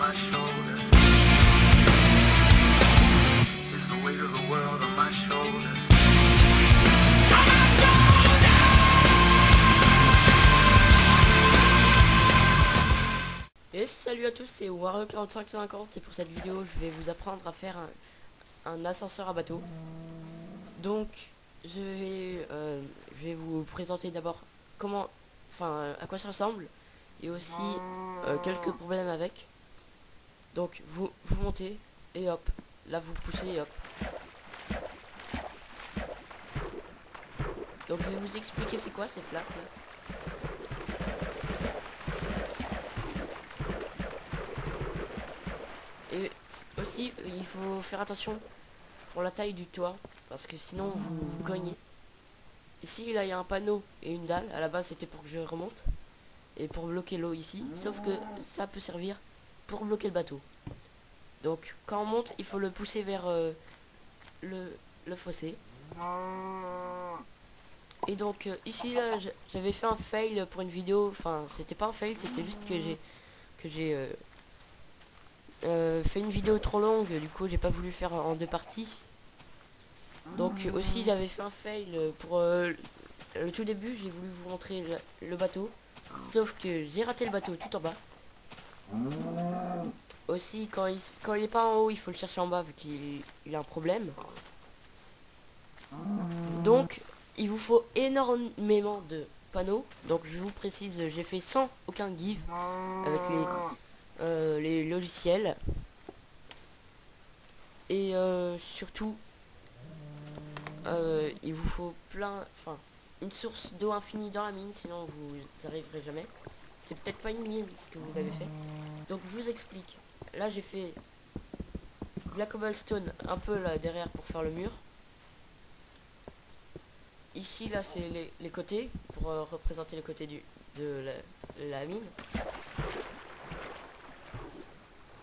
my shoulders. Is the weight of the world on my shoulders. Et salut à tous, c'est Warrior4550 et pour cette vidéo je vais vous apprendre à faire un ascenseur à bateau. Donc je vais vous présenter d'abord à quoi ça ressemble et aussi quelques problèmes avec. Donc vous montez et hop, là vous poussez et hop. Donc je vais vous expliquer c'est quoi ces flaques là. Et aussi, il faut faire attention pour la taille du toit, parce que sinon vous cognez. Ici, là, il y a un panneau et une dalle. À la base, c'était pour que je remonte et pour bloquer l'eau ici. Sauf que ça peut servir pour bloquer le bateau. Donc, quand on monte, il faut le pousser vers le fossé. Et donc, ici, là, j'avais fait un fail pour une vidéo. Enfin, c'était pas un fail, c'était juste que j'ai fait une vidéo trop longue, du coup j'ai pas voulu faire en deux parties. Donc aussi j'avais fait un fail pour le tout début. J'ai voulu vous montrer le bateau, sauf que j'ai raté le bateau tout en bas. Aussi quand il est pas en haut, il faut le chercher en bas vu qu'il a un problème. Donc il vous faut énormément de panneaux. Donc je vous précise, j'ai fait sans aucun give avec les logiciels et surtout il vous faut une source d'eau infinie dans la mine, sinon vous n'arriverez jamais. C'est peut-être pas une mine ce que vous avez fait, donc je vous explique. Là j'ai fait de la cobblestone un peu là derrière pour faire le mur. Ici là c'est les côtés pour représenter les côtés de la mine.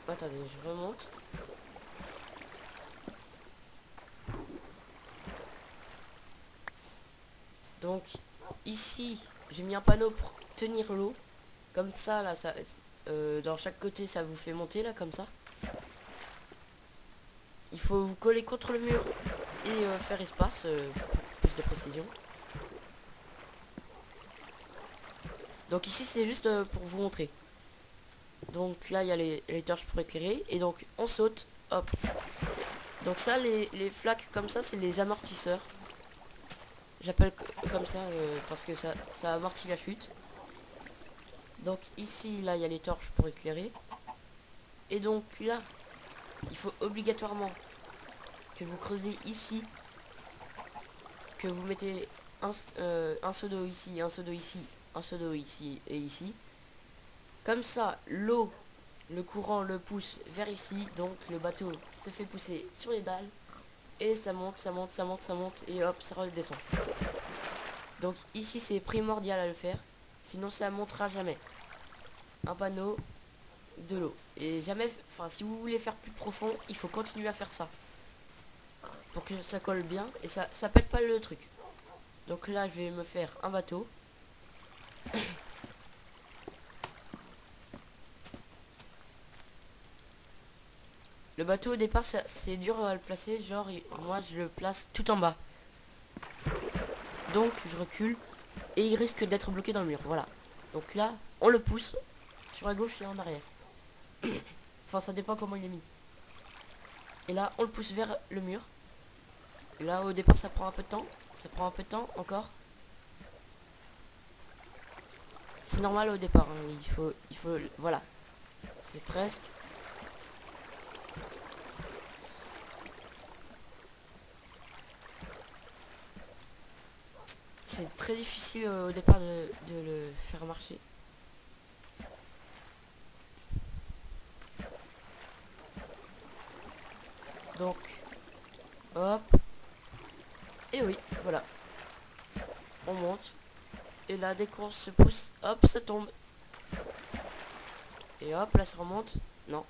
Attendez, je remonte. Donc ici j'ai mis un panneau pour tenir l'eau. Comme ça là, dans chaque côté ça vous fait monter là comme ça. Il faut vous coller contre le mur et faire espace pour plus de précision. Donc ici c'est juste pour vous montrer. Donc là il y a les torches pour éclairer. Et donc on saute, hop. Donc ça les flaques comme ça c'est les amortisseurs. J'appelle comme ça parce que ça amortit la chute. Donc ici là il y a les torches pour éclairer. Et donc là il faut obligatoirement que vous creusez ici, que vous mettez un seau d'eau ici, un seau d'eau ici, un seau d'eau ici et ici. Comme ça l'eau, le courant le pousse vers ici, donc le bateau se fait pousser sur les dalles et ça monte, ça monte, ça monte, ça monte et hop ça redescend. Donc ici c'est primordial à le faire, sinon ça montera jamais. Un panneau, de l'eau. Et jamais, si vous voulez faire plus profond, il faut continuer à faire ça. Pour que ça colle bien et ça pète pas le truc. Donc là je vais me faire un bateau. Le bateau au départ c'est dur à le placer, genre moi je le place tout en bas. Donc je recule et il risque d'être bloqué dans le mur, voilà. Donc là on le pousse sur la gauche et en arrière. Enfin ça dépend comment il est mis. Et là on le pousse vers le mur. Et là au départ ça prend un peu de temps. Ça prend un peu de temps encore. C'est normal au départ hein. Il faut voilà. C'est presque. C'est très difficile au départ de le faire marcher. Donc, hop. Et oui, voilà. On monte. Et là, dès qu'on se pousse, hop, ça tombe. Et hop, là, ça remonte. Non.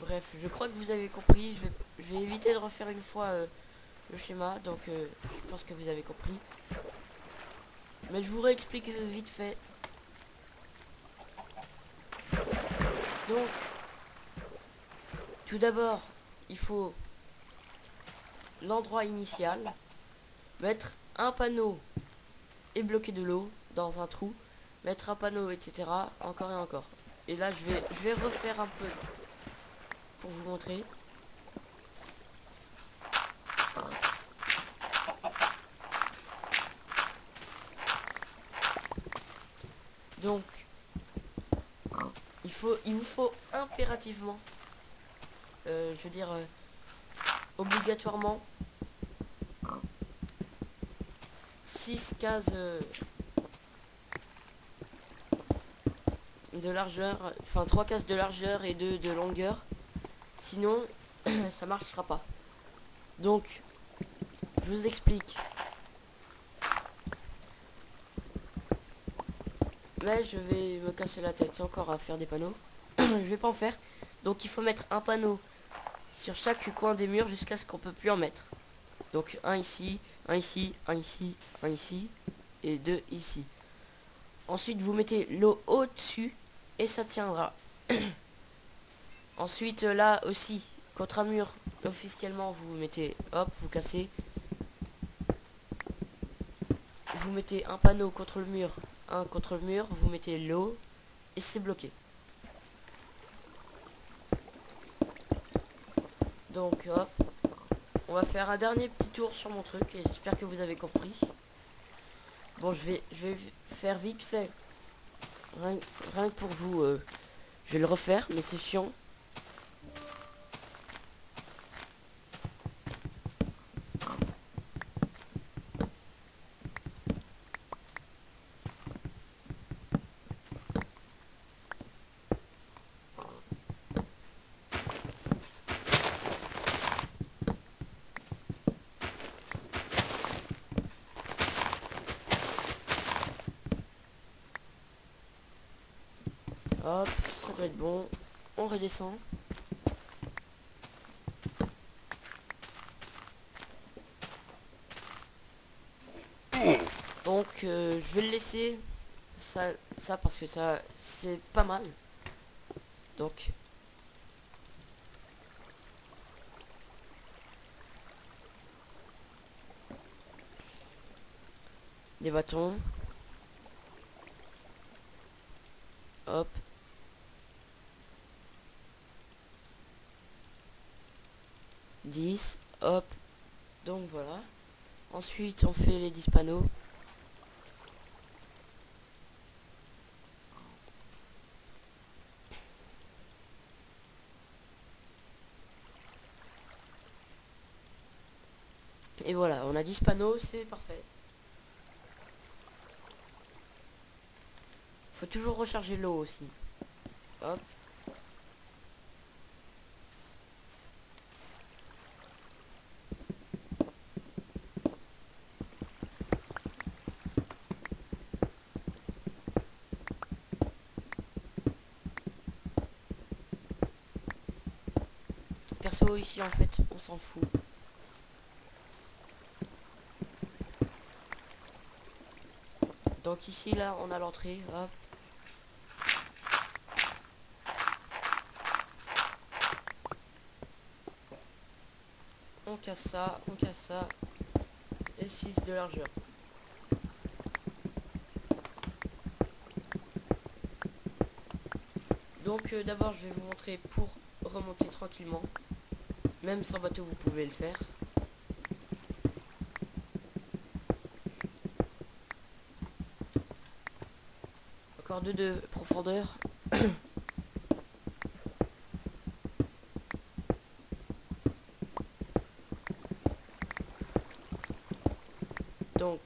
Bref, je crois que vous avez compris. Je vais éviter de refaire une fois le schéma, donc je pense que vous avez compris. Mais je vous réexplique vite fait. Donc, tout d'abord, il faut l'endroit initial, mettre un panneau et bloquer de l'eau dans un trou, mettre un panneau, etc. Encore et encore. Et là, je vais refaire un peu pour vous montrer. Donc, il vous faut impérativement, je veux dire, obligatoirement, 6 cases de largeur, enfin 3 cases de largeur et 2 de longueur. Sinon, ça marchera pas. Donc, je vous explique. Mais je vais me casser la tête encore à faire des panneaux. Je vais pas en faire. Donc il faut mettre un panneau sur chaque coin des murs jusqu'à ce qu'on peut plus en mettre. Donc un ici, un ici, un ici, un ici et 2 ici. Ensuite vous mettez l'eau au-dessus et ça tiendra. Ensuite là aussi, contre un mur, officiellement vous mettez, hop, vous cassez. Vous mettez un panneau contre le mur, un contre le mur, vous mettez l'eau et c'est bloqué. Donc hop, on va faire un dernier petit tour sur mon truc et j'espère que vous avez compris. Bon, je vais faire vite fait. Rien que pour vous, je vais le refaire, mais c'est chiant. Hop, ça doit être bon. On redescend. Donc je vais le laisser ça parce que ça c'est pas mal. Donc des bâtons. Hop. Hop. Donc voilà. Ensuite on fait les 10 panneaux. Et voilà, on a 10 panneaux, c'est parfait. Faut toujours recharger l'eau aussi. Hop. Perso ici en fait, on s'en fout. Donc ici là on a l'entrée, hop. On casse ça, et 6 de largeur. Donc d'abord je vais vous montrer pour remonter tranquillement. Même sans bateau vous pouvez le faire. Encore 2 de profondeur. Donc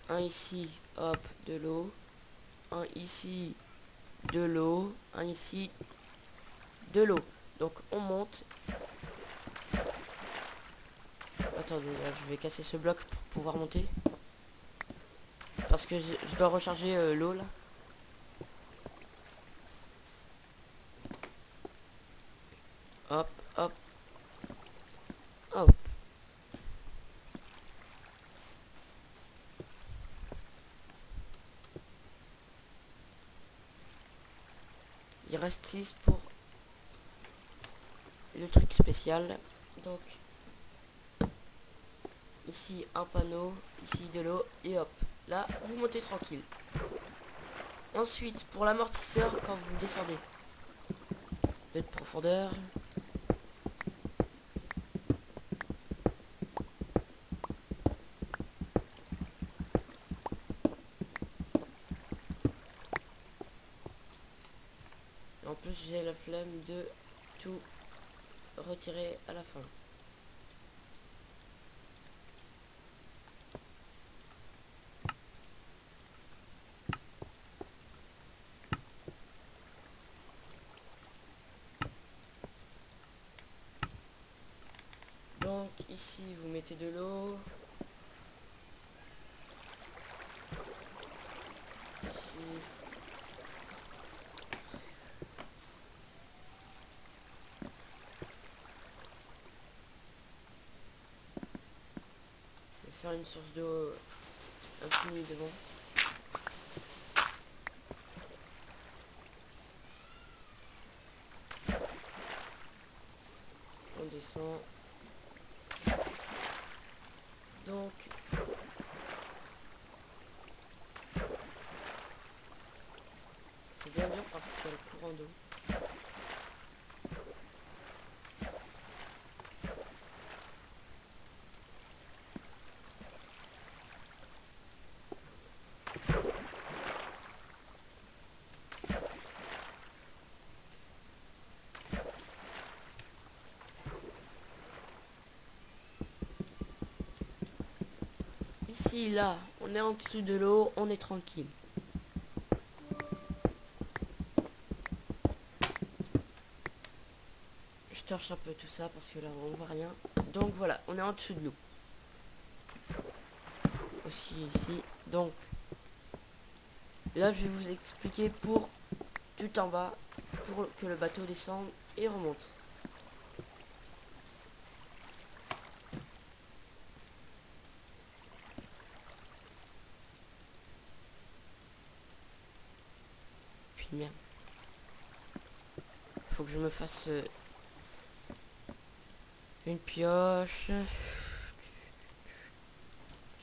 un ici, hop, de l'eau. Un ici, de l'eau. Un ici, de l'eau. Donc on monte. Attendez, là, je vais casser ce bloc pour pouvoir monter. parce que je dois recharger l'eau là. Hop, hop, hop. Il reste 6 pour le truc spécial. Donc, ici un panneau, ici de l'eau, et hop. Là, vous montez tranquille. Ensuite, pour l'amortisseur, quand vous descendez de profondeur, en plus j'ai la flemme de tout retirer à la fin. Donc ici vous mettez de l'eau. Ici. Je vais faire une source d'eau infinie devant. On descend. Donc c'est bien dur parce qu'il y a le courant d'eau. Ici, là, on est en dessous de l'eau, on est tranquille. Je torche un peu tout ça parce que là, on voit rien. Donc voilà, on est en dessous de l'eau. Aussi ici. Donc, là, je vais vous expliquer pour tout en bas, pour que le bateau descende et remonte. Merde. Faut que je me fasse une pioche.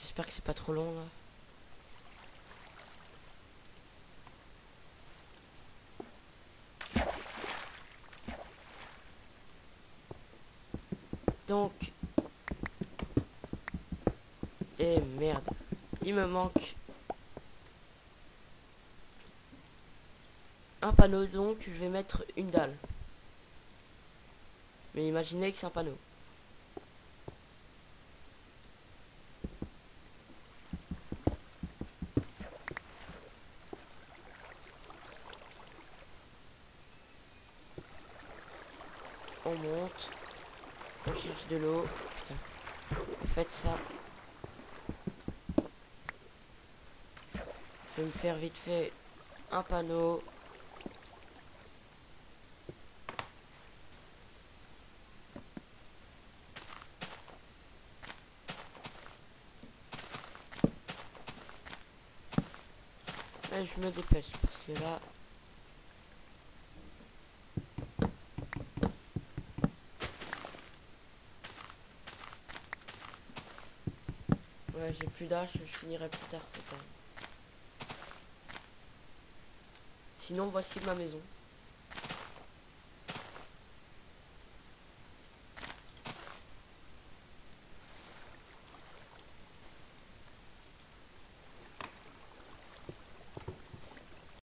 J'espère que c'est pas trop long là. Donc, et merde, il me manque un panneau, donc je vais mettre une dalle. Mais imaginez que c'est un panneau. On monte, on cherche de l'eau. Putain, faites ça. Je vais me faire vite fait un panneau. Et je me dépêche parce que là, ouais, j'ai plus d'âge, je finirai plus tard cette année. Sinon, voici ma maison.